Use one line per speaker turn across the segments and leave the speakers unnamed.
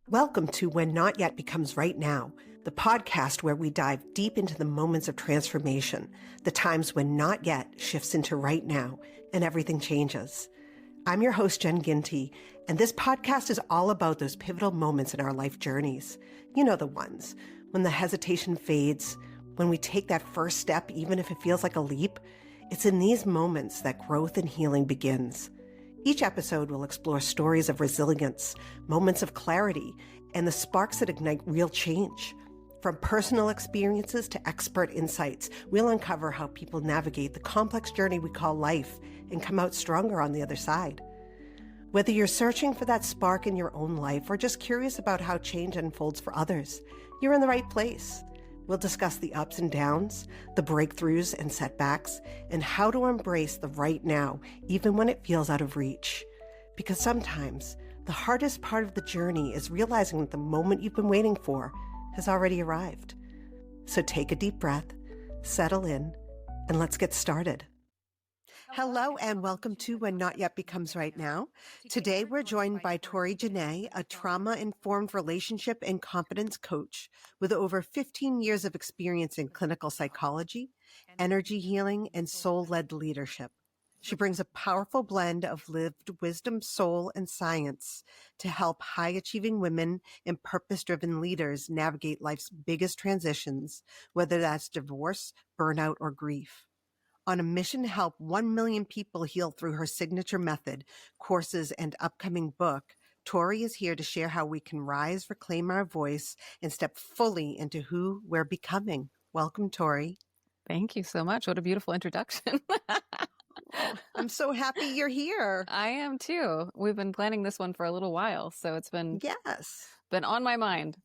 Welcome to When Not Yet Becomes Right Now, the podcast where we dive deep into the moments of transformation, the times when not yet shifts into right now and everything changes. I'm your host, Jen Ginty, and this podcast is all about those pivotal moments in our life journeys. You know the ones, when the hesitation fades, when we take that first step, even if it feels like a leap. It's in these moments that growth and healing begins. Each episode will explore stories of resilience, moments of clarity, and the sparks that ignite real change. From personal experiences to expert insights, we'll uncover how people navigate the complex journey we call life and come out stronger on the other side. Whether you're searching for that spark in your own life or just curious about how change unfolds for others, you're in the right place. We'll discuss the ups and downs, the breakthroughs and setbacks, and how to embrace the right now, even when it feels out of reach. Because sometimes the hardest part of the journey is realizing that the moment you've been waiting for has already arrived. So take a deep breath, settle in, and let's get started. Hello and welcome to When Not Yet Becomes Right Now. Today we're joined by Tori Jenae, a trauma-informed relationship and confidence coach with over 15 years of experience in clinical psychology, energy healing, and soul-led leadership. She brings a powerful blend of lived wisdom, soul, and science to help high-achieving women and purpose-driven leaders navigate life's biggest transitions, whether that's divorce, burnout, or grief. On a mission to help 1 million people heal through her signature method, courses, and upcoming book, Tori is here to share how we can rise, reclaim our voice, and step fully into who we're becoming. Welcome, Tori.
Thank you so much. What a beautiful introduction.
I'm so happy you're here.
I am too. We've been planning this one for a little while, so it's been on my mind.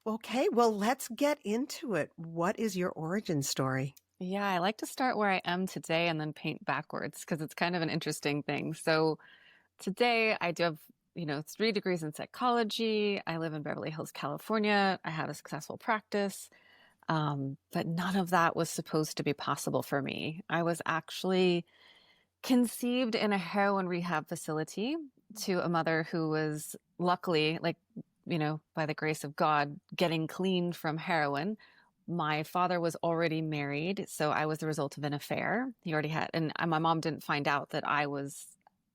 Okay, well, let's get into it. What is your origin story?
Yeah, I like to start where I am today and then paint backwards because it's kind of an interesting thing. So today I do have, 3 degrees in psychology. I live in Beverly Hills, California. I have a successful practice. But none of that was supposed to be possible for me. I was actually conceived in a heroin rehab facility to a mother who was luckily, by the grace of God, getting clean from heroin. My father was already married, so I was the result of an affair. He already had, and my mom didn't find out that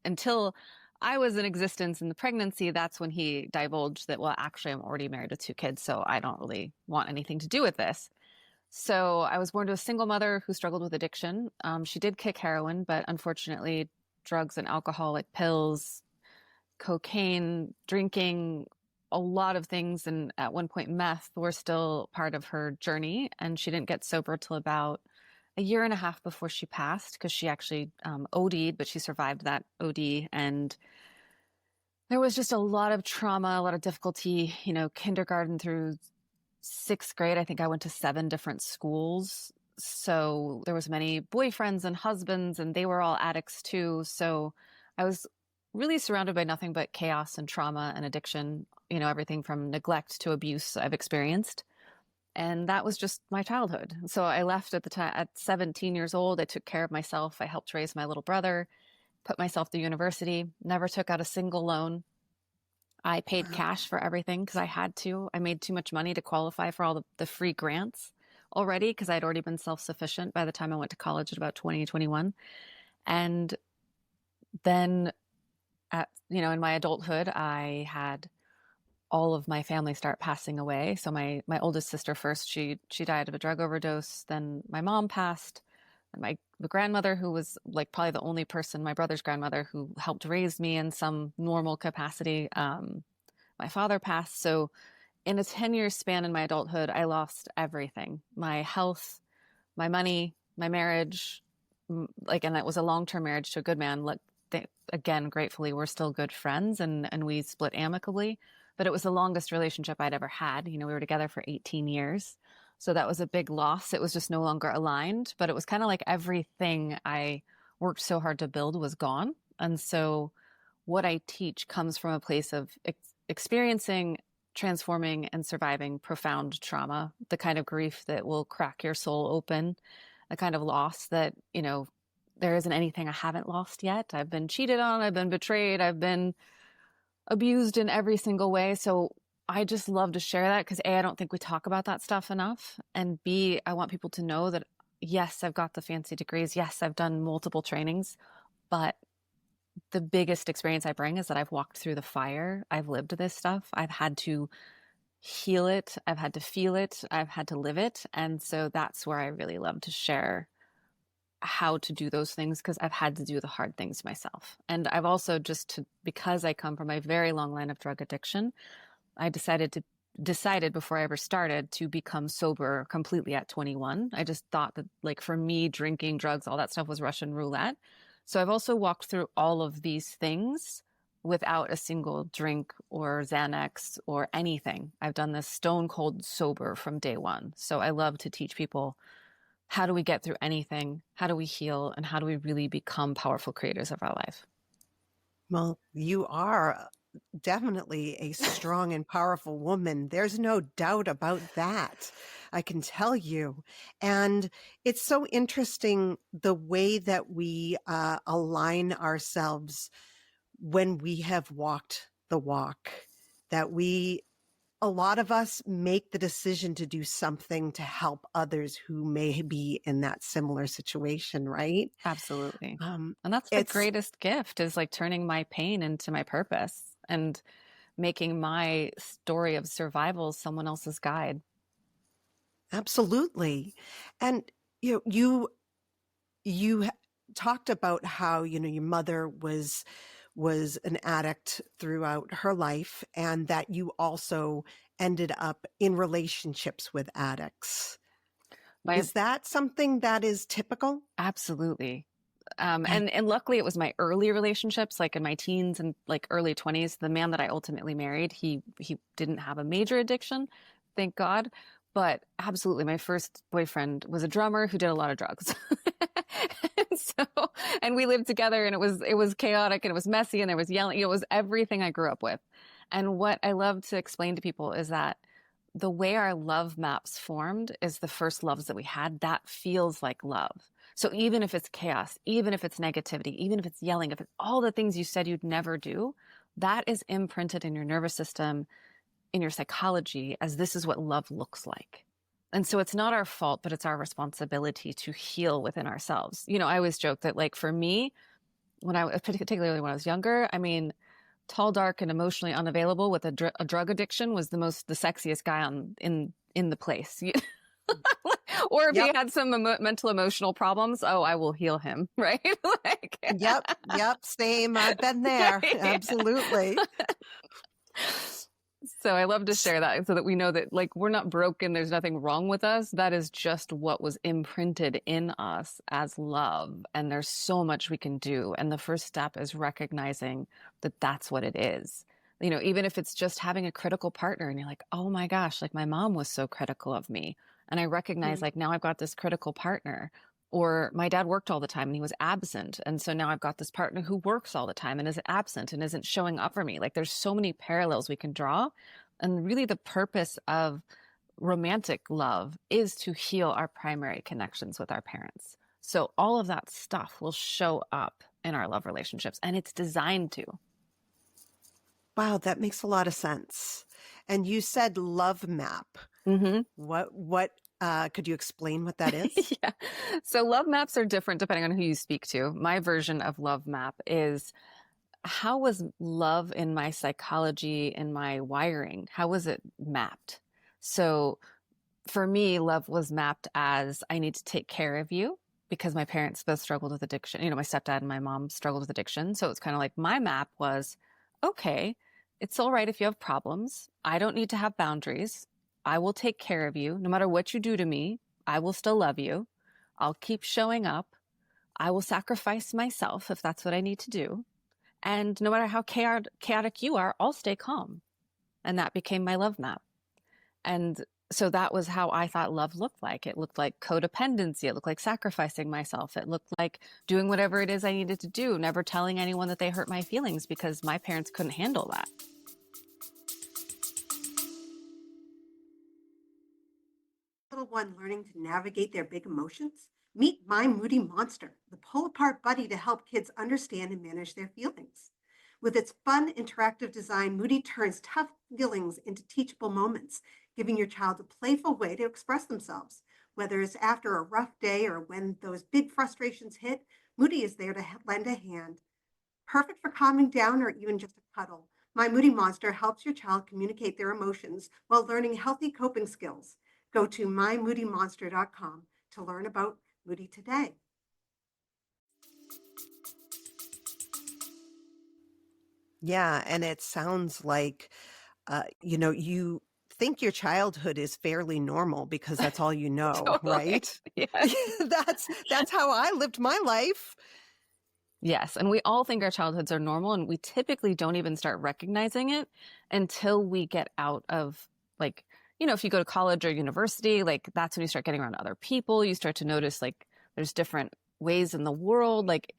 until I was in existence in the pregnancy. That's when he divulged that, well, actually, I'm already married with 2 kids, so I don't really want anything to do with this. So I was born to a single mother who struggled with addiction. She did kick heroin, but unfortunately, drugs and alcohol like pills, cocaine, drinking, a lot of things, and at one point meth were still part of her journey, and she didn't get sober till about a year and a half before she passed because she actually OD'd, but she survived that OD. And there was just a lot of trauma, a lot of difficulty, kindergarten through 6th grade. I think I went to 7 different schools. So there was many boyfriends and husbands, and they were all addicts too. So I was really surrounded by nothing but chaos and trauma and addiction, everything from neglect to abuse I've experienced. And that was just my childhood. So I left at the time at 17 years old. I took care of myself. I helped raise my little brother, put myself through university, never took out a single loan. I paid cash for everything because I had to. I made too much money to qualify for all the free grants already because I'd already been self-sufficient by the time I went to college at about 20, 21. And then in my adulthood, I had all of my family start passing away. So my oldest sister first, she died of a drug overdose. Then my mom passed. And my grandmother, who was like probably the only person, my brother's grandmother, who helped raise me in some normal capacity. My father passed. So in a 10-year span in my adulthood, I lost everything: my health, my money, my marriage. And that was a long-term marriage to a good man. Again, gratefully, we're still good friends, and we split amicably. But it was the longest relationship I'd ever had. We were together for 18 years. So that was a big loss. It was just no longer aligned. But it was kind of like everything I worked so hard to build was gone. And so what I teach comes from a place of experiencing, transforming, and surviving profound trauma, the kind of grief that will crack your soul open, the kind of loss that, there isn't anything I haven't lost yet. I've been cheated on. I've been betrayed. I've been abused in every single way. So I just love to share that because A, I don't think we talk about that stuff enough. And B, I want people to know that, yes, I've got the fancy degrees. Yes, I've done multiple trainings, but the biggest experience I bring is that I've walked through the fire. I've lived this stuff. I've had to heal it. I've had to feel it. I've had to live it. And so that's where I really love to share how to do those things because I've had to do the hard things myself. And I've also because I come from a very long line of drug addiction, I decided before I ever started to become sober completely at 21. I just thought that like for me, drinking, drugs, all that stuff was Russian roulette. So I've also walked through all of these things without a single drink or Xanax or anything. I've done this stone cold sober from day one. So I love to teach people, how do we get through anything? How do we heal? And how do we really become powerful creators of our life?
Well, you are definitely a strong and powerful woman. There's no doubt about that. I can tell you. And it's so interesting the way that we align ourselves when we have walked the walk, that a lot of us make the decision to do something to help others who may be in that similar situation, right?
Absolutely.
Um,
And that's the
it's
greatest gift, is like turning my pain into my purpose and making my story of survival someone else's guide.
absolutely. And you talked about how, your mother was an addict throughout her life, and that you also ended up in relationships with addicts.
My
Is that something that is typical?
Absolutely.
Okay.
And luckily it was my early relationships, like in my teens and like early 20s. The man that I ultimately married, he didn't have a major addiction, thank God. But absolutely, my first boyfriend was a drummer who did a lot of drugs. And so, and we lived together, and it was chaotic, and it was messy, and there was yelling. It was everything I grew up with. And what I love to explain to people is that the way our love maps formed is the first loves that we had. That feels like love. So even if it's chaos, even if it's negativity, even if it's yelling, if it's all the things you said you'd never do, that is imprinted in your nervous system, in your psychology, as this is what love looks like. And so it's not our fault, but it's our responsibility to heal within ourselves. I always joke that, like, for me, particularly when I was younger, I mean, tall, dark, and emotionally unavailable with a drug addiction was the sexiest guy in the place. Or if he
Yep.
had some mental emotional problems, oh, I will heal him, right? Like,
Yep. Yep. Same. I've been there.
yeah.
Absolutely.
So I love to share that so that we know that, like, we're not broken. There's nothing wrong with us. That is just what was imprinted in us as love. And there's so much we can do. And the first step is recognizing that that's what it is. Even if it's just having a critical partner and you're like, oh my gosh, like my mom was so critical of me. And I recognize,
Mhm.
like, now I've got this critical partner. Or my dad worked all the time and he was absent. And so now I've got this partner who works all the time and is absent and isn't showing up for me. Like, there's so many parallels we can draw. And really the purpose of romantic love is to heal our primary connections with our parents. So all of that stuff will show up in our love relationships, and it's designed to.
Wow, that makes a lot of sense. And you said love map.
Mm-hmm.
What could you explain what that is?
Yeah. So love maps are different depending on who you speak to. My version of love map is, how was love in my psychology, in my wiring? How was it mapped? So for me, love was mapped as, I need to take care of you because my parents both struggled with addiction. My stepdad and my mom struggled with addiction. So it's kind of like my map was, okay, it's all right if you have problems. I don't need to have boundaries. I will take care of you. No matter what you do to me, I will still love you. I'll keep showing up. I will sacrifice myself if that's what I need to do. And no matter how chaotic you are, I'll stay calm. And that became my love map. And so that was how I thought love looked like. It looked like codependency. It looked like sacrificing myself. It looked like doing whatever it is I needed to do, never telling anyone that they hurt my feelings because my parents couldn't handle that.
Little one learning to navigate their big emotions? Meet My Moody Monster, the pull apart buddy to help kids understand and manage their feelings. With its fun, interactive design, Moody turns tough feelings into teachable moments, giving your child a playful way to express themselves. Whether it's after a rough day or when those big frustrations hit, Moody is there to lend a hand. Perfect for calming down or even just a cuddle. My Moody Monster helps your child communicate their emotions while learning healthy coping skills. Go to mymoodymonster.com to learn about Moody today. Yeah, and it sounds like, you think your childhood is fairly normal because that's all you know,
Totally.
right?
Yes.
That's how I lived my life.
Yes. And we all think our childhoods are normal, and we typically don't even start recognizing it until we get out of, like, if you go to college or university, like that's when you start getting around other people. You start to notice like there's different ways in the world. Like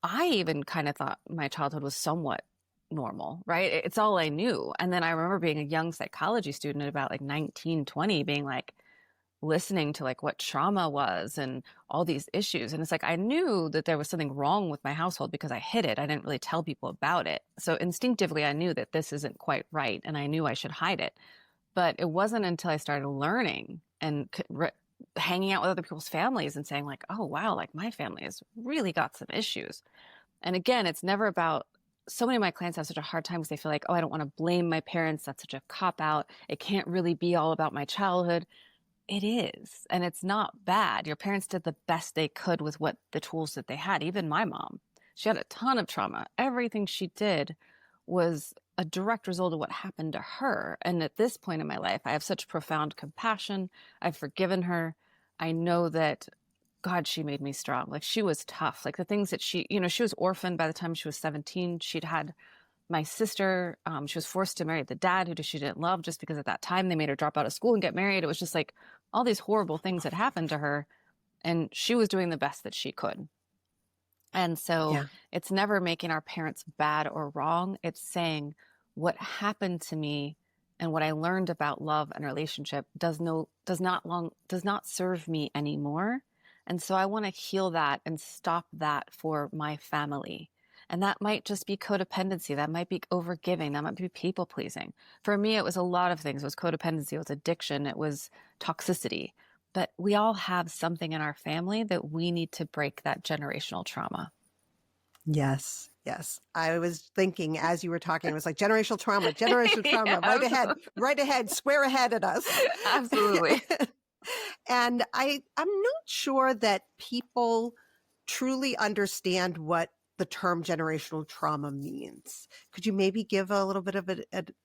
I even kind of thought my childhood was somewhat normal, right? It's all I knew. And then I remember being a young psychology student at about like 19, 20, being like, listening to like what trauma was and all these issues. And it's like I knew that there was something wrong with my household because I hid it. I didn't really tell people about it. So instinctively, I knew that this isn't quite right and I knew I should hide it. But it wasn't until I started learning and hanging out with other people's families and saying like, oh, wow, like my family has really got some issues. And again, it's never about, so many of my clients have such a hard time because they feel like, oh, I don't want to blame my parents. That's such a cop out. It can't really be all about my childhood. It is. And it's not bad. Your parents did the best they could with what the tools that they had. Even my mom, she had a ton of trauma. Everything she did was a direct result of what happened to her. And at this point in my life, I have such profound compassion. I've forgiven her. I know that, God, she made me strong. Like she was tough. Like the things that she was orphaned by the time she was 17. She'd had my sister, she was forced to marry the dad who she didn't love just because at that time they made her drop out of school and get married. It was just like all these horrible things had happened to her, and she was doing the best that she could. And so it's never making our parents bad or wrong. It's saying what happened to me and what I learned about love and relationship does not serve me anymore. And so I want to heal that and stop that for my family. And that might just be codependency. That might be overgiving. That might be people pleasing. For me, it was a lot of things. It was codependency. It was addiction. It was toxicity. But we all have something in our family that we need to break that generational trauma.
Yes. Yes. I was thinking as you were talking, it was like generational trauma,
Yeah,
right ahead, swear ahead at us.
Absolutely.
And I'm not sure that people truly understand what the term generational trauma means. Could you maybe give a little bit of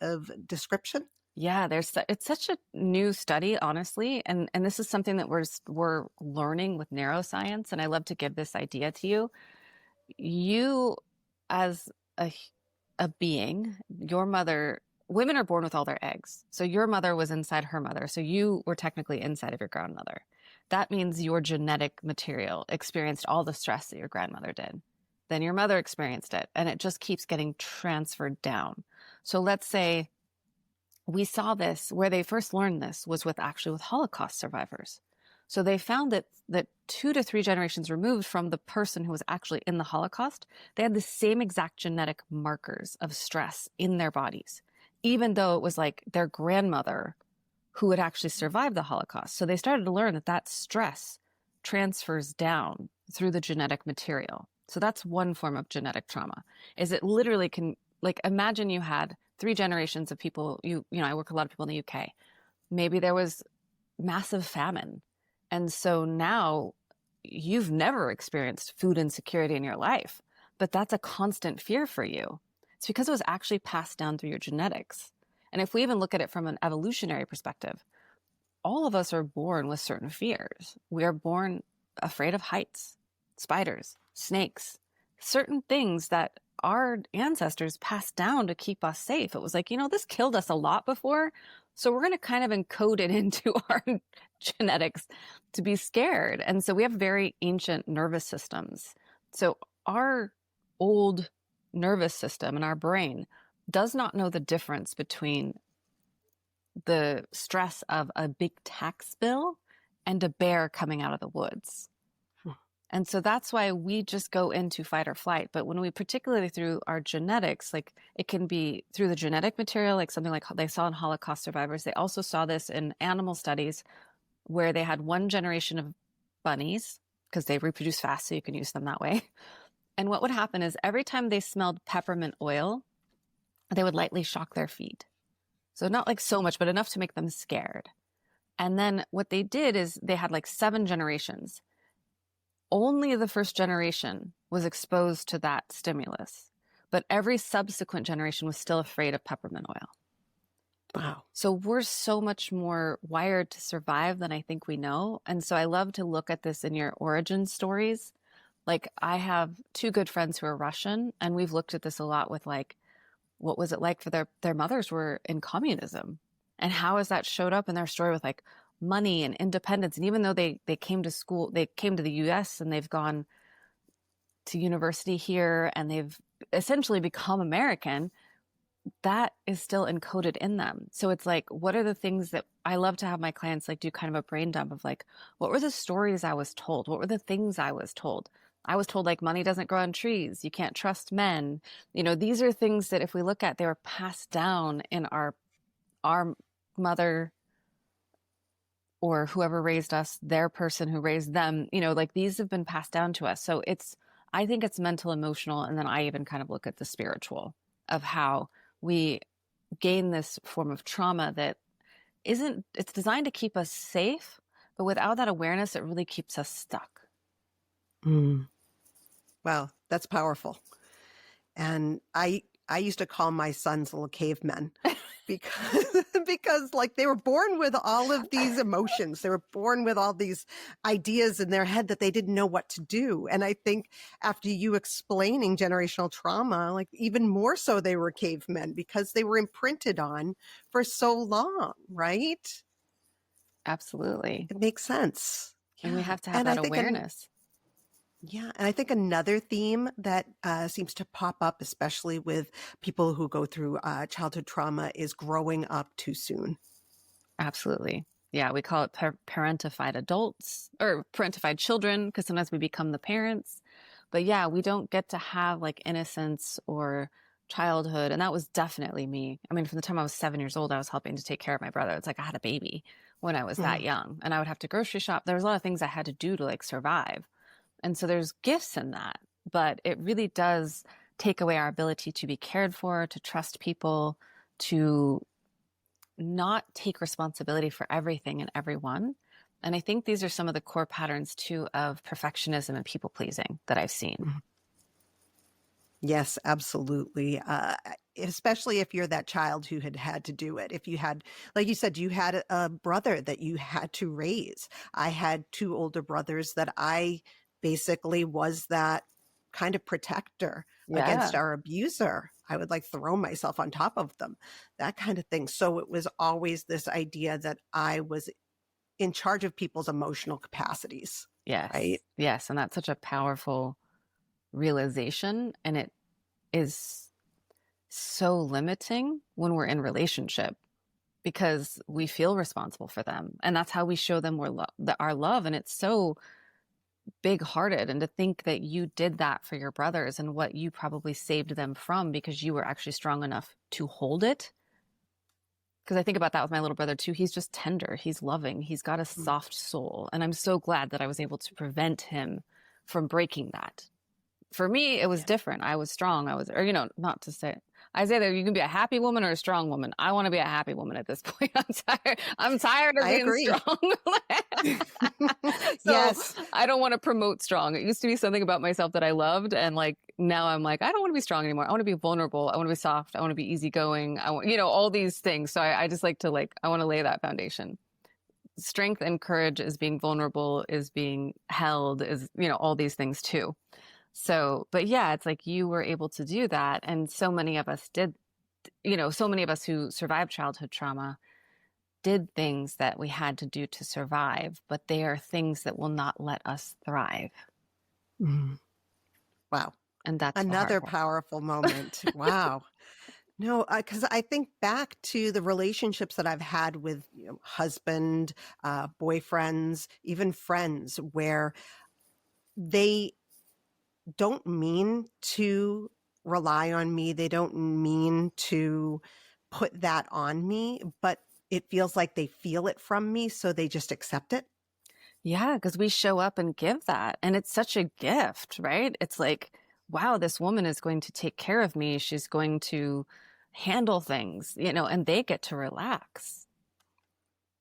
a description?
Yeah, it's such a new study, honestly, and this is something that we're learning with neuroscience, and I love to give this idea to you. You, as a being, your mother, women are born with all their eggs. So your mother was inside her mother. So you were technically inside of your grandmother. That means your genetic material experienced all the stress that your grandmother did. Then your mother experienced it, and it just keeps getting transferred down. So let's say we saw this, where they first learned this was with Holocaust survivors. So they found that 2 to 3 generations removed from the person who was actually in the Holocaust, they had the same exact genetic markers of stress in their bodies, even though it was like their grandmother who had actually survived the Holocaust. So they started to learn that stress transfers down through the genetic material. So that's one form of genetic trauma, is it literally can, like, imagine you had 3 generations of people, I work with a lot of people in the UK. Maybe there was massive famine. And so now you've never experienced food insecurity in your life, but that's a constant fear for you. It's because it was actually passed down through your genetics. And if we even look at it from an evolutionary perspective, all of us are born with certain fears. We are born afraid of heights, spiders, snakes, certain things that our ancestors passed down to keep us safe. It was like, this killed us a lot before, so we're going to kind of encode it into our genetics to be scared. And so we have very ancient nervous systems. So our old nervous system and our brain does not know the difference between the stress of a big tax bill and a bear coming out of the woods. And so that's why we just go into fight or flight. But when we, particularly through our genetics, like it can be through the genetic material, like something like they saw in Holocaust survivors. They also saw this in animal studies where they had one generation of bunnies because they reproduce fast, so you can use them that way. And what would happen is every time they smelled peppermint oil, they would lightly shock their feet. So not like so much, but enough to make them scared. And then what they did is they had like 7 generations. Only the first generation was exposed to that stimulus, but every subsequent generation was still afraid of peppermint oil.
Wow.
So we're so much more wired to survive than I think we know. And so I love to look at this in your origin stories. Like I have 2 good friends who are Russian, and we've looked at this a lot with like, what was it like for their mothers were in communism, and how has that showed up in their story with like money and independence. And even though they came to school, they came to the US and they've gone to university here and they've essentially become American, that is still encoded in them. So it's like, what are the things that I love to have my clients like do kind of a brain dump of like, what were the stories I was told? What were the things I was told? I was told like money doesn't grow on trees. You can't trust men. You know, these are things that if we look at, they were passed down in our mother or whoever raised us, their person who raised them, you know, like these have been passed down to us. So I think it's mental, emotional. And then I even kind of look at the spiritual of how we gain this form of trauma that it's designed to keep us safe, but without that awareness, it really keeps us stuck.
Mm. Wow, that's powerful. And I used to call my sons little cavemen because like they were born with all of these emotions. They were born with all these ideas in their head that they didn't know what to do. And I think after you explaining generational trauma, like even more so they were cavemen because they were imprinted on for so long, right?
Absolutely.
It makes sense.
And we
Yeah.
have to have that awareness.
Yeah. And I think another theme that seems to pop up, especially with people who go through childhood trauma, is growing up too soon.
Absolutely. Yeah. We call it parentified adults or parentified children because sometimes we become the parents. But yeah, we don't get to have like innocence or childhood. And that was definitely me. I mean, from the time I was 7 years old, I was helping to take care of my brother. It's like I had a baby when I was that young, and I would have to grocery shop. There was a lot of things I had to do to like survive. And so there's gifts in that, but it really does take away our ability to be cared for, to trust people, to not take responsibility for everything and everyone. And I think these are some of the core patterns too of perfectionism and people pleasing that I've seen.
Yes, absolutely. Especially if you're that child who had to do it. If you had, like you said, you had a brother that you had to raise. I had 2 older brothers that I basically was that kind of protector against our abuser. I would like throw myself on top of them, that kind of thing. So it was always this idea that I was in charge of people's emotional capacities.
Yes.
Right?
Yes. And that's such a powerful realization. And it is so limiting when we're in relationship because we feel responsible for them. And that's how we show them our love. And it's so big hearted. And to think that you did that for your brothers and what you probably saved them from because you were actually strong enough to hold it. Because I think about that with my little brother too. He's just tender. He's loving. He's got a soft soul. And I'm so glad that I was able to prevent him from breaking that. For me, it was different. I was strong. Not to say, I say that you can be a happy woman or a strong woman. I want to be a happy woman at this point. I'm tired of being strong.
Yes.
I don't want to promote strong. It used to be something about myself that I loved. And like, now I'm like, I don't want to be strong anymore. I want to be vulnerable. I want to be soft. I want to be easygoing. I want, all these things. So I just like to I want to lay that foundation. Strength and courage is being vulnerable, is being held, is, all these things too. So, but yeah, it's like you were able to do that. And so many of us did, so many of us who survived childhood trauma did things that we had to do to survive, but they are things that will not let us thrive.
Wow.
And that's
another powerful moment. Wow. No, because I think back to the relationships that I've had with husband, boyfriends, even friends, where they don't mean to rely on me. They don't mean to put that on me, but it feels like they feel it from me, so they just accept it.
Yeah, because we show up and give that. And it's such a gift, right? It's like, wow, this woman is going to take care of me. She's going to handle things, and they get to relax.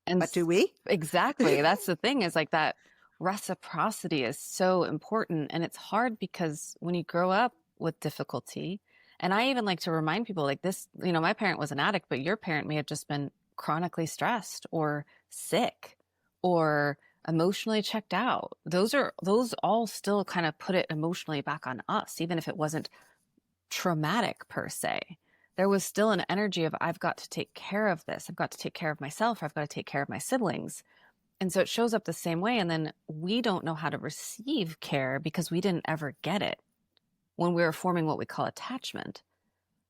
And
But do we?
exactly, that's the thing is like that reciprocity is so important. And it's hard because when you grow up with difficulty, and I even like to remind people like this, my parent was an addict, but your parent may have just been chronically stressed or sick or emotionally checked out. Those all still kind of put it emotionally back on us, even if it wasn't traumatic per se. There was still an energy of, I've got to take care of this. I've got to take care of myself. I've got to take care of my siblings. And so it shows up the same way. And then we don't know how to receive care because we didn't ever get it when we were forming what we call attachment.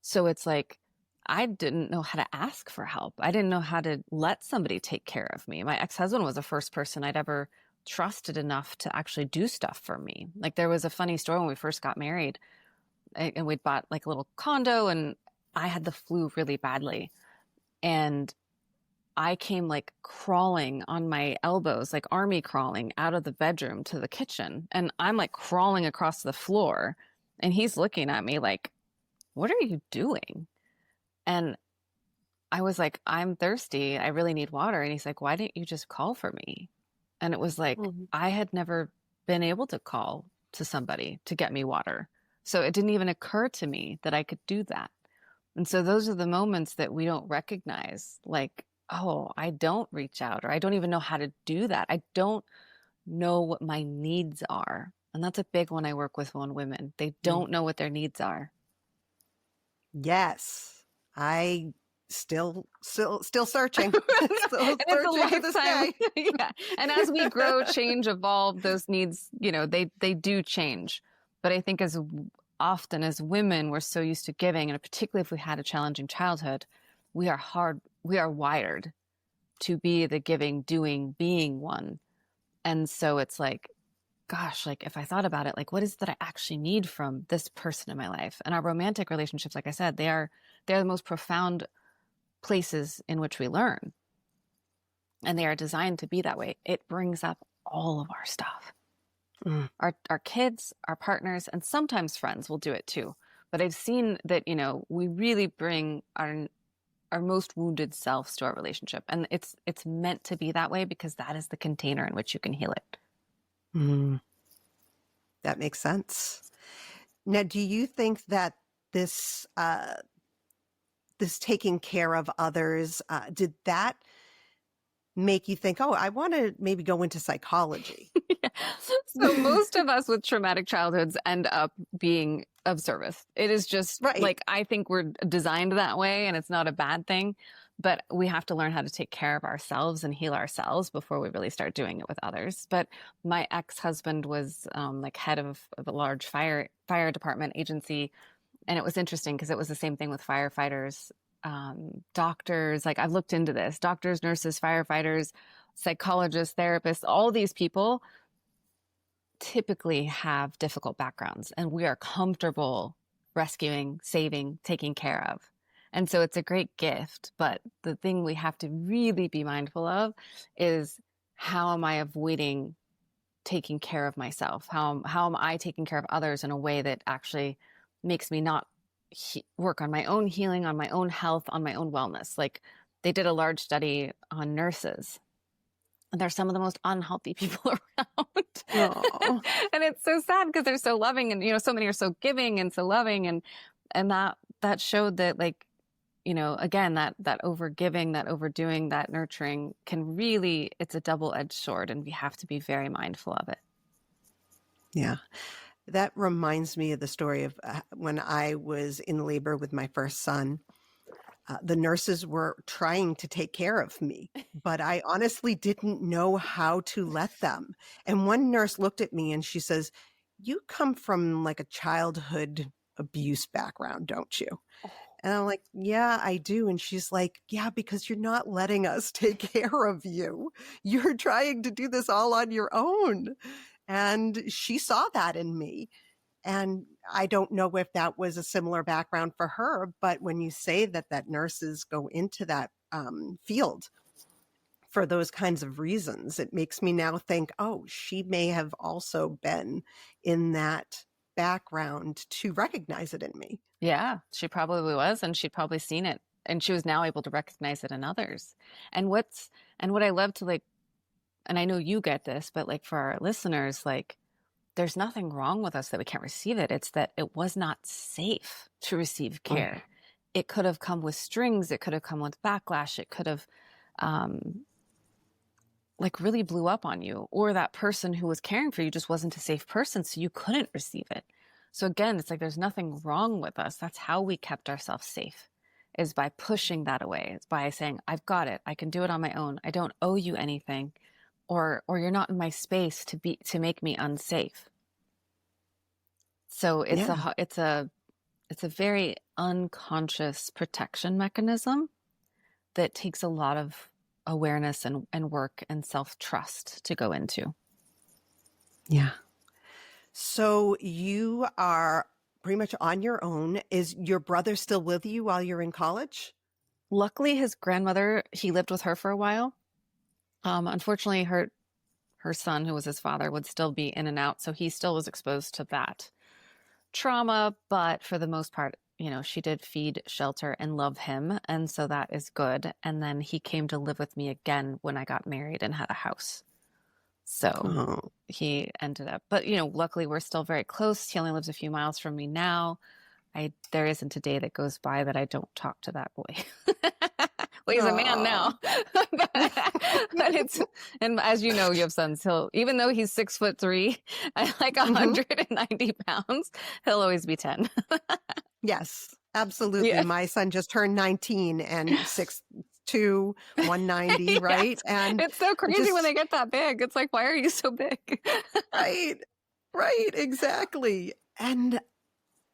So it's like, I didn't know how to ask for help. I didn't know how to let somebody take care of me. My ex-husband was the first person I'd ever trusted enough to actually do stuff for me. Like there was a funny story when we first got married and we'd bought like a little condo and I had the flu really badly. And I came like crawling on my elbows, like army crawling out of the bedroom to the kitchen. And I'm like crawling across the floor. And he's looking at me like, what are you doing? And I was like, I'm thirsty. I really need water. And he's like, why didn't you just call for me? And it was like, I had never been able to call to somebody to get me water. So it didn't even occur to me that I could do that. And so those are the moments that we don't recognize, like, oh, I don't reach out, or I don't even know how to do that. I don't know what my needs are. And that's a big one I work with on women. They don't know what their needs are.
Yes. I still searching. Still
It's a
searching to this
lifetime.
day.
Yeah. And as we grow, change, evolve, those needs, they do change. But I think as often as women, we're so used to giving, and particularly if we had a challenging childhood, we are wired to be the giving, doing, being one. And so it's like, gosh, like if I thought about it, like what is it that I actually need from this person in my life? And our romantic relationships, like I said, they're the most profound places in which we learn. And they are designed to be that way. It brings up all of our stuff. Our kids, our partners, and sometimes friends will do it too. But I've seen that, we really bring our most wounded selves to our relationship. And it's meant to be that way because that is the container in which you can heal it.
That makes sense. Now, do you think that this taking care of others, did that make you think, oh, I want to maybe go into psychology?
Yeah. So most of us with traumatic childhoods end up being of service. It is just like, I think we're designed that way and it's not a bad thing, but we have to learn how to take care of ourselves and heal ourselves before we really start doing it with others. But my ex-husband was like head of a large fire department agency. And it was interesting because it was the same thing with firefighters, doctors. Like I've looked into this, doctors, nurses, firefighters, psychologists, therapists, all these people typically have difficult backgrounds and we are comfortable rescuing, saving, taking care of. And so it's a great gift. But the thing we have to really be mindful of is how am I avoiding taking care of myself? How am I taking care of others in a way that actually makes me not work on my own healing, on my own health, on my own wellness? Like they did a large study on nurses. And they're some of the most unhealthy people around. And it's so sad because they're so loving and, so many are so giving and so loving. And that showed that like, again, that over giving, that overdoing, that nurturing can really, it's a double-edged sword and we have to be very mindful of it.
Yeah. That reminds me of the story of when I was in labor with my first son. The nurses were trying to take care of me, but I honestly didn't know how to let them. And one nurse looked at me and she says, "You come from like a childhood abuse background, don't you?" And I'm like, "Yeah, I do." And she's like, "Yeah, because you're not letting us take care of you. You're trying to do this all on your own." And she saw that in me. And I don't know if that was a similar background for her, but when you say that nurses go into that field for those kinds of reasons, it makes me now think, oh, she may have also been in that background to recognize it in me.
Yeah, she probably was, and she'd probably seen it, and she was now able to recognize it in others. And what I love to like, and I know you get this, but like for our listeners, like there's nothing wrong with us that we can't receive it. It's that it was not safe to receive care. It could have come with strings. It could have come with backlash. It could have, like really blew up on you, or that person who was caring for you just wasn't a safe person, so you couldn't receive it. So again, it's like there's nothing wrong with us. That's how we kept ourselves safe, is by pushing that away. It's by saying, I've got it. I can do it on my own. I don't owe you anything, or you're not in my space to make me unsafe. So it's
Yeah.
a very unconscious protection mechanism that takes a lot of awareness and work and self-trust to go into.
Yeah. So you are pretty much on your own. Is your brother still with you while you're in college?
Luckily, his grandmother, he lived with her for a while. Unfortunately, her son, who was his father, would still be in and out, so he still was exposed to that trauma. But for the most part, she did feed, shelter, and love him, and so that is good. And then he came to live with me again when I got married and had a house. So
Oh.
he ended up, but luckily we're still very close. He only lives a few miles from me now. There isn't a day that goes by that I don't talk to that boy. Well, he's a man now, and as you know, you have sons. Even though he's 6'3", like 190 pounds, he'll always be 10.
Yes, absolutely.
Yeah.
My son just turned 19 and 6'2", 190, right?
Yes.
And
It's so crazy when they get that big. It's like, why are you so big?
right, exactly. And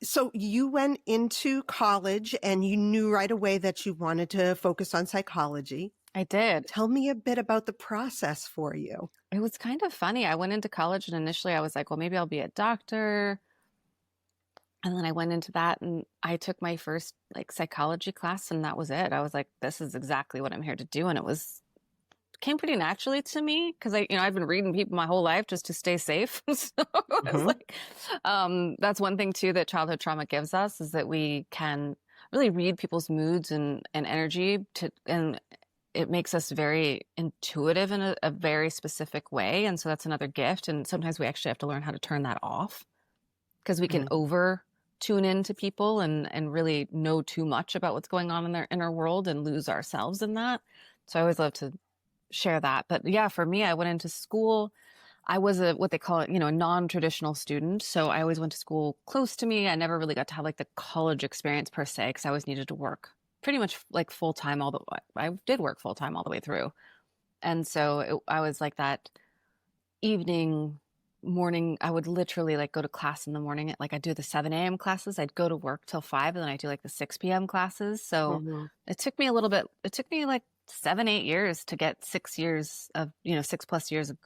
so you went into college and you knew right away that you wanted to focus on psychology.
I did.
Tell me a bit about the process for you.
It was kind of funny. I went into college and initially I was like, well, maybe I'll be a doctor. And then I went into that and I took my first like psychology class and that was it. I was like, this is exactly what I'm here to do. And came pretty naturally to me because I've been reading people my whole life just to stay safe. So it was like, that's one thing too that childhood trauma gives us, is that we can really read people's moods and energy and it makes us very intuitive in a very specific way. And so that's another gift. And sometimes we actually have to learn how to turn that off, because we can over tune into people and really know too much about what's going on in their inner world and lose ourselves in that. So I always love to share that. But yeah, for me, I went into school. I was what they call it, a non-traditional student. So I always went to school close to me. I never really got to have like the college experience per se, because I always needed to work pretty much like full time I did work full time all the way through. And so I was like that evening, morning, I would literally like go to class in the morning. Like I'd do the 7 a.m. classes. I'd go to work till 5, and then I'd do like the 6 p.m. classes. So it took me like 7-8 years to get 6 years of 6+ years of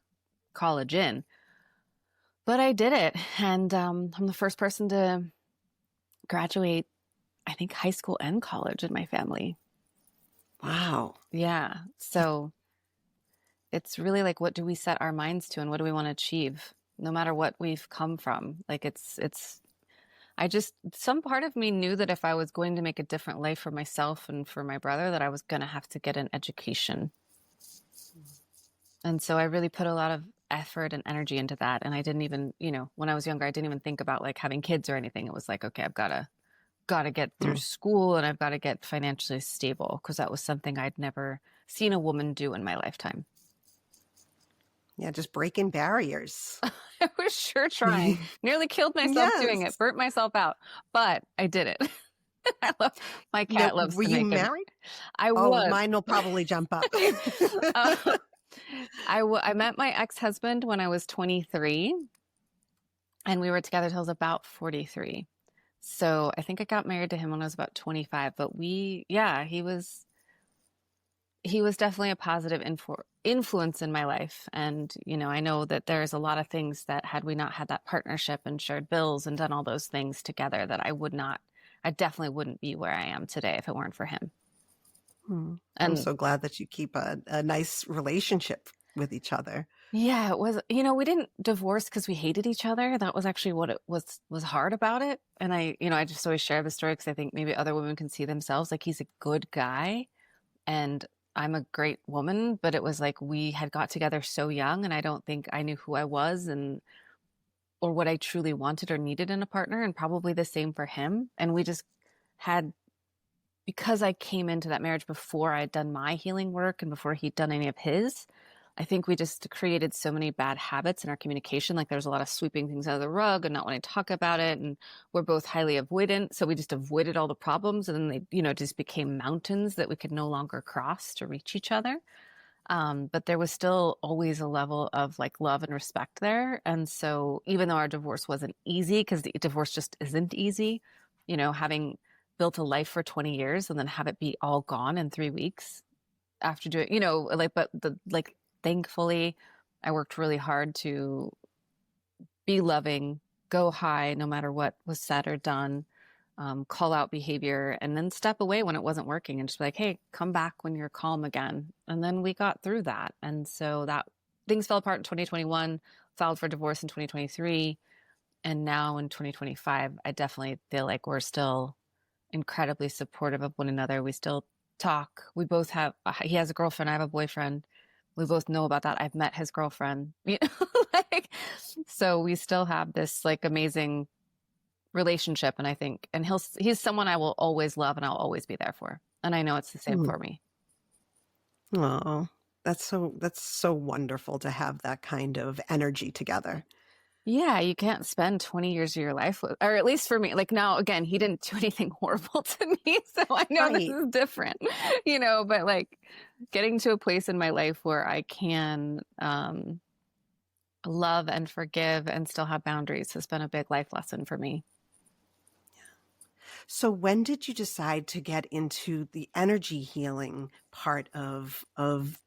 college in, but I did it. And I'm the first person to graduate, I think, high school and college in my family.
Wow.
Yeah. So it's really like, what do we set our minds to and what do we want to achieve, no matter what we've come from? Like some part of me knew that if I was going to make a different life for myself and for my brother, that I was going to have to get an education. And so I really put a lot of effort and energy into that. And I didn't even, when I was younger, I didn't even think about like having kids or anything. It was like, okay, I've got to get through school and I've got to get financially stable, because that was something I'd never seen a woman do in my lifetime.
Yeah, just breaking barriers.
I was sure trying. Nearly killed myself doing it. Burnt myself out. But I did it. My cat loves to make it.
Were you married?
I was.
Mine will probably jump up.
I met my ex-husband when I was 23. And we were together till I was about 43. So I think I got married to him when I was about 25. But he was he was definitely a positive influence in my life. And, I know that there's a lot of things that had we not had that partnership and shared bills and done all those things together, that I definitely wouldn't be where I am today if it weren't for him.
I'm
And
so glad that you keep a nice relationship with each other.
yeah, it was, we didn't divorce because we hated each other. That was actually what it was hard about it. And I just always share the story because I think maybe other women can see themselves. Like, he's a good guy and I'm a great woman, but it was like we had got together so young, and I don't think I knew who I was or what I truly wanted or needed in a partner, and probably the same for him. And we just had, because I came into that marriage before I had done my healing work and before he'd done any of his, I think we just created so many bad habits in our communication. Like, there's a lot of sweeping things under the rug and not wanting to talk about it. And we're both highly avoidant. So we just avoided all the problems. And then they, just became mountains that we could no longer cross to reach each other. But there was still always a level of like love and respect there. And so even though our divorce wasn't easy, because the divorce just isn't easy, having built a life for 20 years and then have it be all gone in 3 weeks after doing, thankfully, I worked really hard to be loving, go high no matter what was said or done, call out behavior, and then step away when it wasn't working and just be like, hey, come back when you're calm again. And then we got through that. And so that things fell apart in 2021, filed for divorce in 2023. And now in 2025, I definitely feel like we're still incredibly supportive of one another. We still talk. We both have, he has a girlfriend, I have a boyfriend. We both know about that. I've met his girlfriend. So we still have this like amazing relationship. And I think, and he's someone I will always love and I'll always be there for. And I know it's the same for me.
Oh, that's so wonderful to have that kind of energy together.
Yeah, you can't spend 20 years of your life with, or at least for me, like now, again, he didn't do anything horrible to me. So I know this is different, but like getting to a place in my life where I can love and forgive and still have boundaries has been a big life lesson for me.
So when did you decide to get into the energy healing part of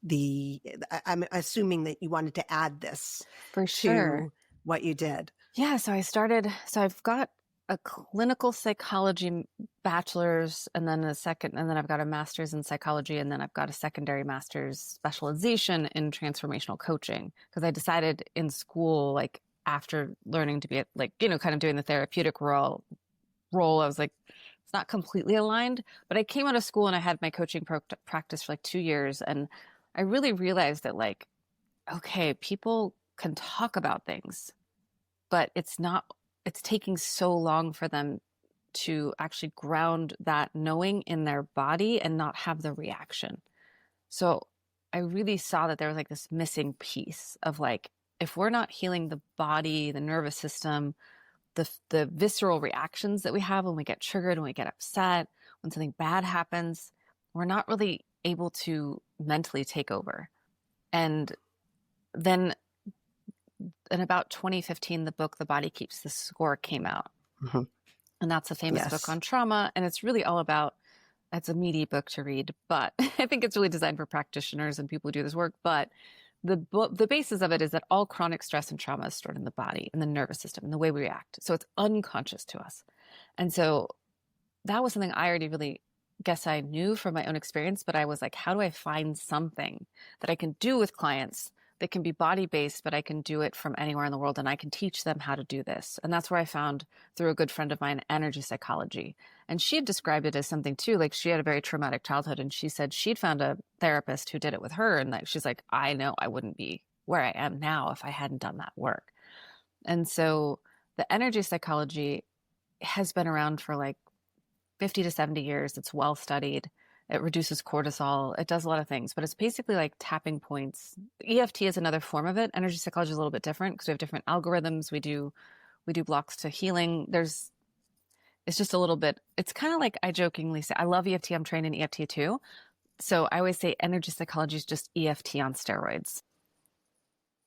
the, I'm assuming that you wanted to add this
for sure
to what you did?
Yeah. So I've got a clinical psychology bachelor's and then and then I've got a master's in psychology, and then I've got a secondary master's specialization in transformational coaching, because I decided in school, like after learning to be kind of doing the therapeutic role, I was like, it's not completely aligned. But I came out of school and I had my coaching practice for like 2 years, and I really realized that like, okay, people can talk about things, but it's taking so long for them to actually ground that knowing in their body and not have the reaction. So I really saw that there was like this missing piece of like, if we're not healing the body, the nervous system, the visceral reactions that we have when we get triggered, when we get upset, when something bad happens, we're not really able to mentally take over. And then in about 2015, the book, The Body Keeps the Score, came out.
Mm-hmm.
And that's a famous book on trauma. And it's really all about, it's a meaty book to read, but I think it's really designed for practitioners and people who do this work. But the basis of it is that all chronic stress and trauma is stored in the body, in the nervous system, in the way we react. So it's unconscious to us. And so that was something I already really guess I knew from my own experience, but I was like, how do I find something that I can do with clients that can be body-based, but I can do it from anywhere in the world, and I can teach them how to do this. And that's where I found, through a good friend of mine, energy psychology. And she had described it as something too, like she had a very traumatic childhood, and she said she'd found a therapist who did it with her, and like she's like, I know I wouldn't be where I am now if I hadn't done that work. And so the energy psychology has been around for like 50 to 70 years. It's well studied. It reduces cortisol. It does a lot of things, but it's basically like tapping points. EFT is another form of it. Energy psychology is a little bit different because we have different algorithms. We do blocks to healing. It's just a little bit, it's kind of like I jokingly say, I love EFT. I'm trained in EFT too. So I always say energy psychology is just EFT on steroids.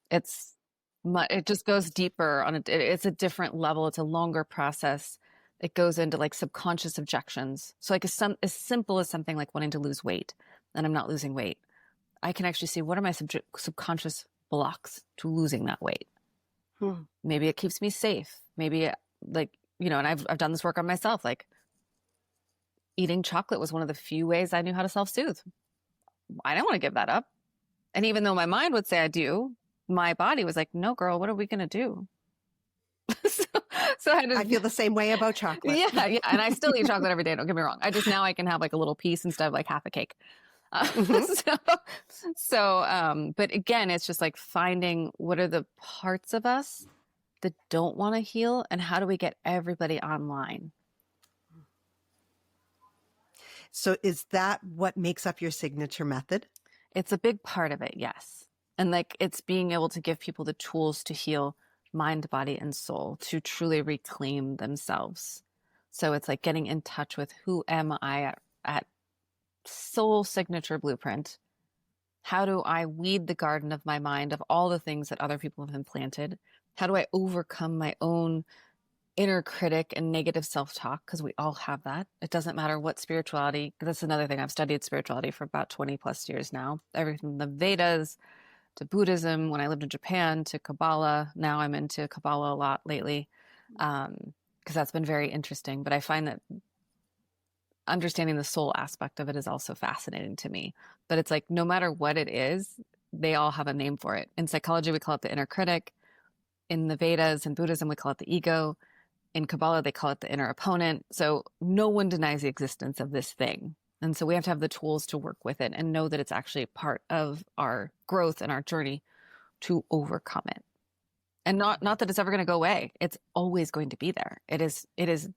It just goes deeper on it's a different level. It's a longer process. It goes into like subconscious objections. So like as simple as something like wanting to lose weight, and I'm not losing weight. I can actually see what are my subconscious blocks to losing that weight. Maybe it keeps me safe. Maybe like, and I've done this work on myself. Like eating chocolate was one of the few ways I knew how to self-soothe. I didn't want to give that up. And even though my mind would say I do, my body was like, no, girl, what are we going to do? so
I feel the same way about chocolate.
Yeah. And I still eat chocolate every day. Don't get me wrong. Now I can have like a little piece instead of like half a cake. But again, it's just like finding what are the parts of us that don't want to heal and how do we get everybody online?
So is that what makes up your signature method?
It's a big part of it, yes. And like it's being able to give people the tools to heal mind, body, and soul to truly reclaim themselves. So it's like getting in touch with who am I at soul signature blueprint. How do I weed the garden of my mind of all the things that other people have implanted? How do I overcome my own inner critic and negative self-talk? Because we all have that. It doesn't matter what spirituality. That's another thing. I've studied spirituality for about 20 plus years now. Everything from the Vedas to Buddhism, when I lived in Japan, to Kabbalah. Now I'm into Kabbalah a lot lately because that's been very interesting. But I find that understanding the soul aspect of it is also fascinating to me. But it's like, no matter what it is, they all have a name for it. In psychology, we call it the inner critic. In the Vedas and Buddhism, we call it the ego. In Kabbalah, they call it the inner opponent. So no one denies the existence of this thing. And so we have to have the tools to work with it and know that it's actually part of our growth and our journey to overcome it. And not that it's ever going to go away. It's always going to be there. It is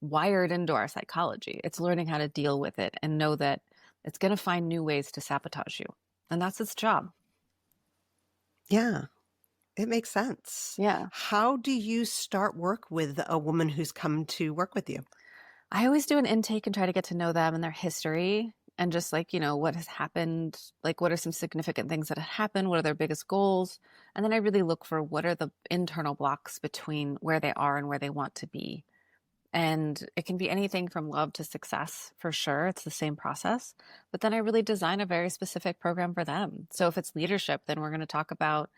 wired into our psychology. It's learning how to deal with it and know that it's going to find new ways to sabotage you. And that's its job.
Yeah, it makes sense.
Yeah.
How do you start work with a woman who's come to work with you?
I always do an intake and try to get to know them and their history and just like, what has happened, like what are some significant things that have happened? What are their biggest goals? And then I really look for what are the internal blocks between where they are and where they want to be. And it can be anything from love to success, for sure. It's the same process. But then I really design a very specific program for them. So if it's leadership, then we're going to talk about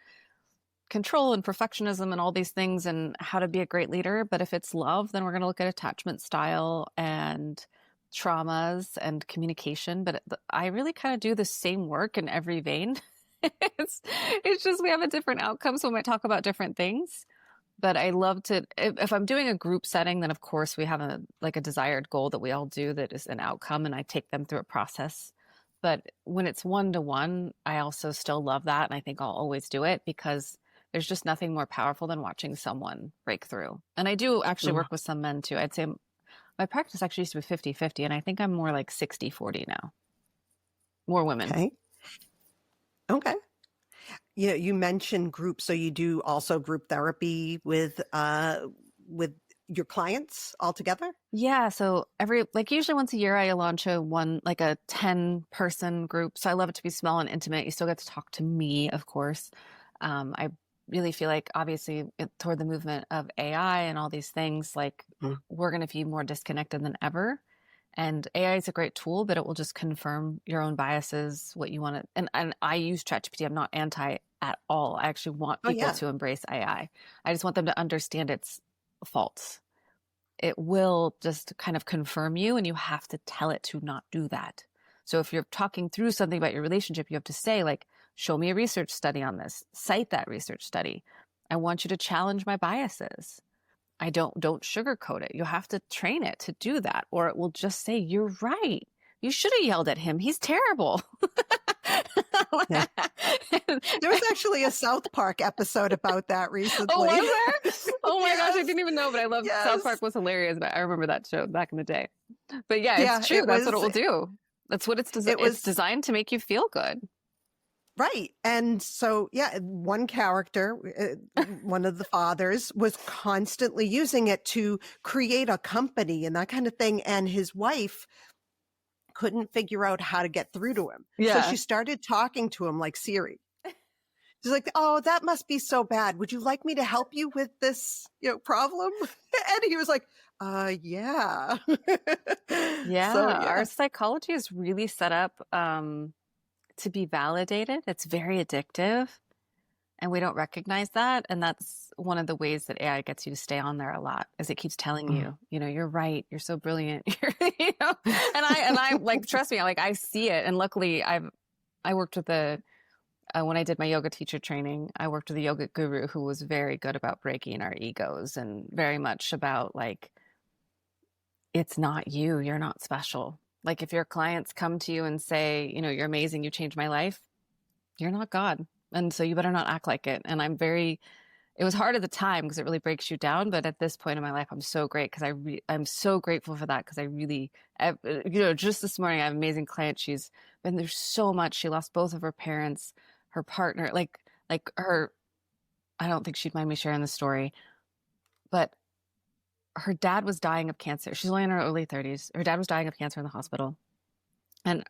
control and perfectionism and all these things and how to be a great leader. But if it's love, then we're going to look at attachment style and traumas and communication. But I really kind of do the same work in every vein. it's just we have a different outcome. So we might talk about different things. But I love to, if I'm doing a group setting, then of course we have a desired goal that we all do that is an outcome and I take them through a process. But when it's one-to-one, I also still love that. And I think I'll always do it because there's just nothing more powerful than watching someone break through. And I do actually work with some men too. I'd say my practice actually used to be 50-50 and I think I'm more like 60-40 now. More women.
Okay. You mentioned groups, so you do also group therapy with your clients all together?
Yeah. So usually once a year, I launch a 10-person group. So I love it to be small and intimate. You still get to talk to me, of course. I really feel like obviously toward the movement of AI and all these things, like we're going to be more disconnected than ever. And AI is a great tool, but it will just confirm your own biases, what you want to. And I use ChatGPT. I'm not anti at all. I actually want people to embrace AI. I just want them to understand its faults. It will just kind of confirm you, and you have to tell it to not do that. So if you're talking through something about your relationship, you have to say, like, show me a research study on this. Cite that research study. I want you to challenge my biases. I don't sugarcoat it. You have to train it to do that, or it will just say, you're right. You should have yelled at him. He's terrible.
Yeah. There was actually a South Park episode about that recently.
Oh, was there? Oh my gosh, I didn't even know, but I love South Park was hilarious. But I remember that show back in the day. But yeah, it's true. That's what it will do. That's what it's designed to make you feel good.
Right. And so, one character, one of the fathers, was constantly using it to create a company and that kind of thing. And his wife couldn't figure out how to get through to him.
Yeah.
So she started talking to him like Siri. She's like, oh, that must be so bad. Would you like me to help you with this, problem? And he was like, yeah.
Yeah. Our psychology is really set up to be validated. It's very addictive. And we don't recognize that. And that's one of the ways that AI gets you to stay on there a lot, is it keeps telling you, you're right. You're so brilliant. And I like, trust me, I see it. And luckily I worked with when I did my yoga teacher training, I worked with a yoga guru who was very good about breaking our egos and very much about like, it's not you. You're not special. Like if your clients come to you and say, you're amazing, you changed my life, you're not God. And so you better not act like it. And it was hard at the time because it really breaks you down. But at this point in my life, I'm so great because I'm so grateful for that because just this morning, I have an amazing client. She's been through so much. She lost both of her parents, her partner, like her, I don't think she'd mind me sharing the story, but her dad was dying of cancer. She's only in her early 30s. Her dad was dying of cancer in the hospital. And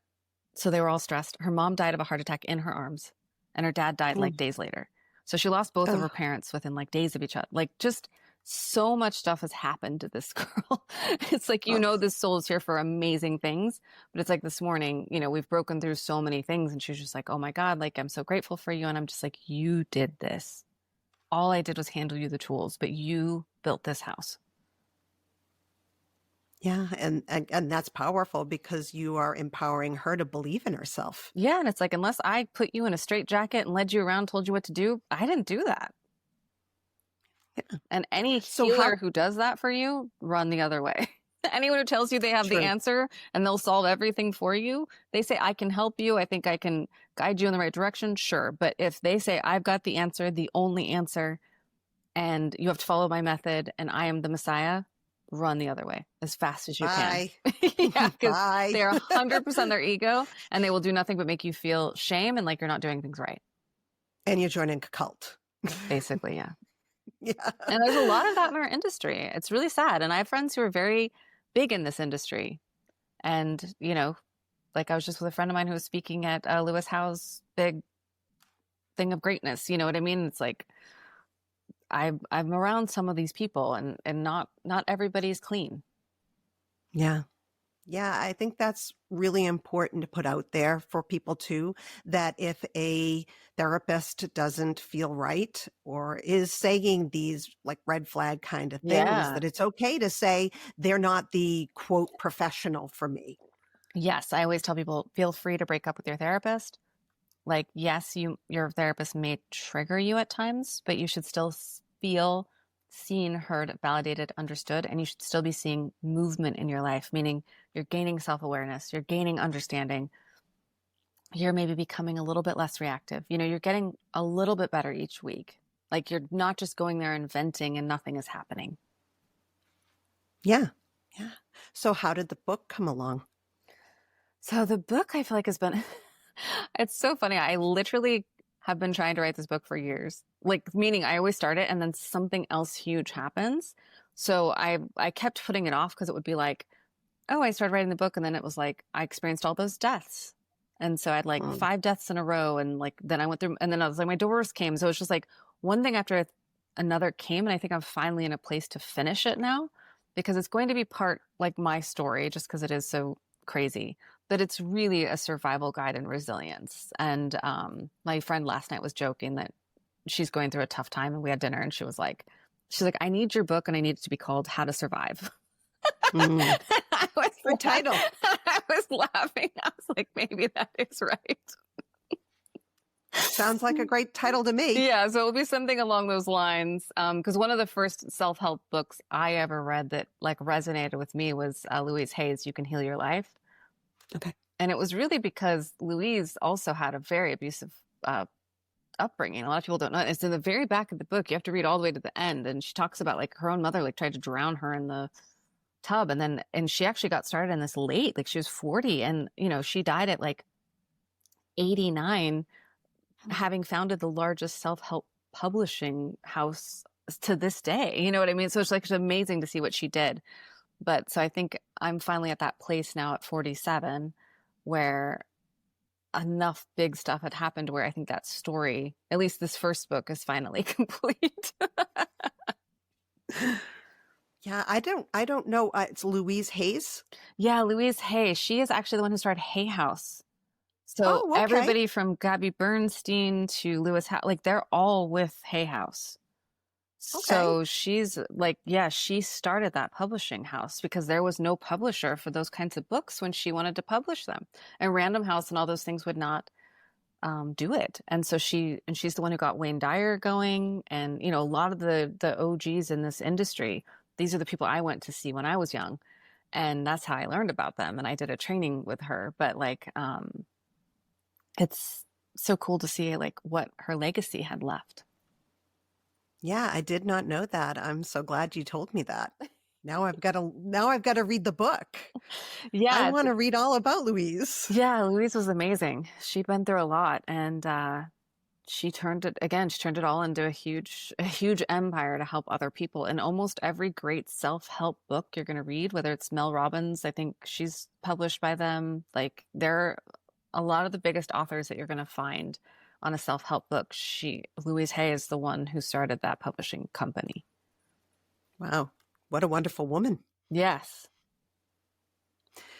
so they were all stressed. Her mom died of a heart attack in her arms. And her dad died like days later. So she lost both of her parents within like days of each other. Like just so much stuff has happened to this girl. It's like, this soul is here for amazing things. But it's like this morning, we've broken through so many things. And she's just like, oh my God, like I'm so grateful for you. And I'm just like, you did this. All I did was handle you the tools, but you built this house.
Yeah. And that's powerful because you are empowering her to believe in herself.
Yeah. And it's like, unless I put you in a straitjacket and led you around, told you what to do, I didn't do that. Yeah. And any healer who does that for you, run the other way. Anyone who tells you they have the answer and they'll solve everything for you, they say, I can help you. I think I can guide you in the right direction. Sure. But if they say, I've got the answer, the only answer, and you have to follow my method and I am the Messiah, run the other way as fast as you can. Yeah, because they're 100% their ego and they will do nothing but make you feel shame and like you're not doing things right.
And you're joining a cult.
Basically, yeah.
Yeah.
And there's a lot of that in our industry. It's really sad. And I have friends who are very big in this industry. And, like I was just with a friend of mine who was speaking at Lewis Howe's big thing of greatness. You know what I mean? It's like, I'm around some of these people and not everybody's clean.
Yeah. Yeah. I think that's really important to put out there for people too, that if a therapist doesn't feel right or is saying these like red flag kind of things, that it's okay to say they're not the quote professional for me.
Yes. I always tell people, feel free to break up with your therapist. Like, yes, your therapist may trigger you at times, but you should still feel seen, heard, validated, understood, and you should still be seeing movement in your life, meaning you're gaining self-awareness, you're gaining understanding, you're maybe becoming a little bit less reactive. You're getting a little bit better each week. Like you're not just going there and venting and nothing is happening.
Yeah. Yeah. So how did the book come along?
So the book I feel like has been... It's so funny. I literally have been trying to write this book for years. Like, meaning I always start it and then something else huge happens. So I kept putting it off because it would be like, oh, I started writing the book and then it was like, I experienced all those deaths. And so I had like 5 deaths in a row. And like, then I went through, and then I was like, my divorce came. So it's just like one thing after another came. And I think I'm finally in a place to finish it now because it's going to be part like my story just because it is so crazy. But it's really a survival guide and resilience. And my friend last night was joking that she's going through a tough time and we had dinner and she's like, I need your book and I need it to be called How to Survive. I was
Good title.
I was laughing. I was like, maybe that is right.
Sounds like a great title to me.
Yeah, so it'll be something along those lines. Because one of the first self-help books I ever read that like resonated with me was Louise Hay's You Can Heal Your Life.
Okay.
And it was really because Louise also had a very abusive upbringing. A lot of people don't know. It's in the very back of the book. You have to read all the way to the end. And she talks about like her own mother like tried to drown her in the tub. And she actually got started in this late, like she was 40. And, she died at like 89, having founded the largest self-help publishing house to this day. You know what I mean? So it's amazing to see what she did. But so I think I'm finally at that place now at 47 where enough big stuff had happened where I think that story, at least this first book, is finally complete.
Yeah, I don't know. It's Louise Hay's.
Yeah, Louise Hay. She is actually the one who started Hay House. So
Oh, okay.
everybody from Gabby Bernstein to Lewis Howe, like they're all with Hay House.
Okay.
So she's like, yeah, she started that publishing house because there was no publisher for those kinds of books when she wanted to publish them. And Random House and all those things would not do it. And so she's the one who got Wayne Dyer going. And, a lot of the OGs in this industry, these are the people I went to see when I was young. And that's how I learned about them. And I did a training with her. But like, it's so cool to see like what her legacy had left.
Yeah, I did not know that. I'm so glad you told me that. Now I've got to read the book. I
Yeah,
want to read all about Louise.
yeah, Louise was amazing. She'd been through a lot, and she turned it all into a huge empire to help other people. And almost every great self-help book you're going to read, whether it's Mel Robbins, I think she's published by them, like they're a lot of the biggest authors that you're going to find on a self-help book. Louise Hay is the one who started that publishing company.
Wow, what a wonderful woman.
Yes.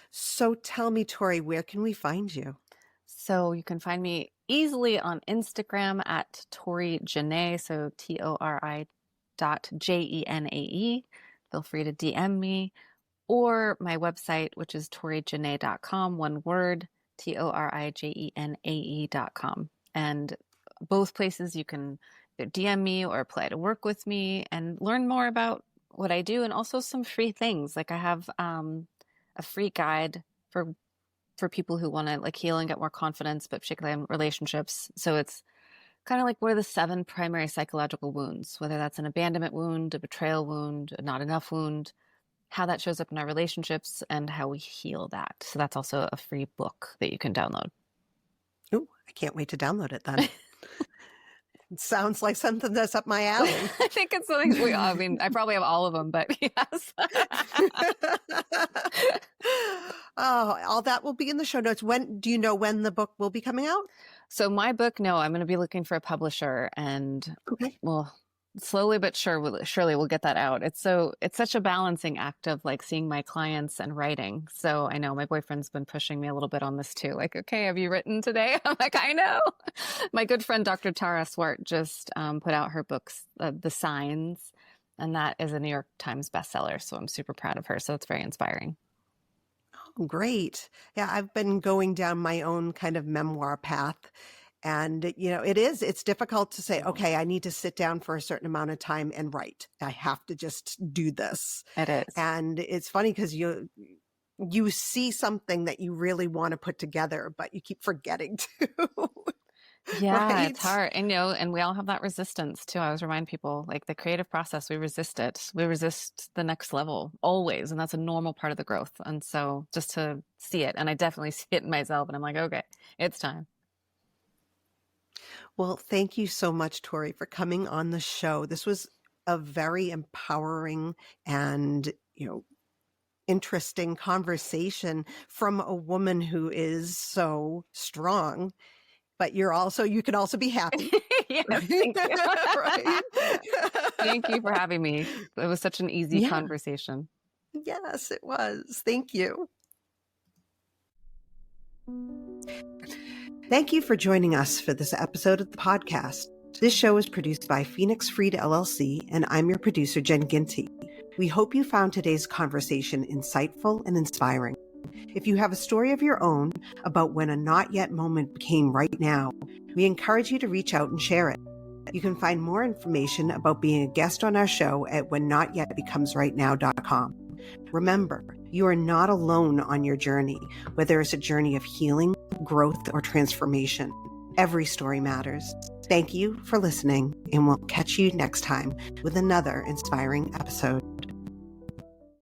So tell me, Tori, where can we find you?
So you can find me easily on Instagram at Tori Jenae, so TORI.JENAE. Feel free to DM me, or my website, which is torijenae.com, one word, TORIJENAE.com. And both places you can either DM me or apply to work with me and learn more about what I do, and also some free things. Like I have a free guide for people who want to like heal and get more confidence, but particularly in relationships. So it's kind of like what are the 7 primary psychological wounds, whether that's an abandonment wound, a betrayal wound, a not enough wound, how that shows up in our relationships and how we heal that. So that's also a free book that you can download.
Oh, I can't wait to download it then. It sounds like something that's up my alley.
I think it's something I probably have all of them, but yes.
Oh, all that will be in the show notes. Do you know when the book will be coming out?
So my book, no, I'm going to be looking for a publisher, and
Okay.
well, slowly but surely we'll get that out. It's such a balancing act of like seeing my clients and writing. So I know my boyfriend's been pushing me a little bit on this too. Like, okay, have you written today? I'm like, I know. My good friend, Dr. Tara Swart, just put out her books, The Signs, and that is a New York Times bestseller. So I'm super proud of her. So it's very inspiring.
Oh, great. Yeah, I've been going down my own kind of memoir path. And, it's difficult to say, okay, I need to sit down for a certain amount of time and write. I have to just do this.
It is.
And it's funny because you see something that you really want to put together, but you keep forgetting to.
Yeah,
Right?
it's hard. And we all have that resistance too. I always remind people, like the creative process, we resist it. We resist the next level always. And that's a normal part of the growth. And so just to see it, and I definitely see it in myself, and I'm like, okay, it's time.
Well, thank you so much, Tori, for coming on the show. This was a very empowering and, interesting conversation from a woman who is so strong, but you can also be happy.
Yes, thank you.
Right?
Thank you for having me. It was such an easy conversation.
Yes, it was. Thank you. Thank you for joining us for this episode of the podcast. This show is produced by Phoenix Freed LLC, and I'm your producer, Jen Ginty. We hope you found today's conversation insightful and inspiring. If you have a story of your own about when a not yet moment became right now, we encourage you to reach out and share it. You can find more information about being a guest on our show at whennotYetBecomesRightNow.com. Remember, you are not alone on your journey, whether it's a journey of healing, growth, or transformation. Every story matters. Thank you for listening, and we'll catch you next time with another inspiring episode.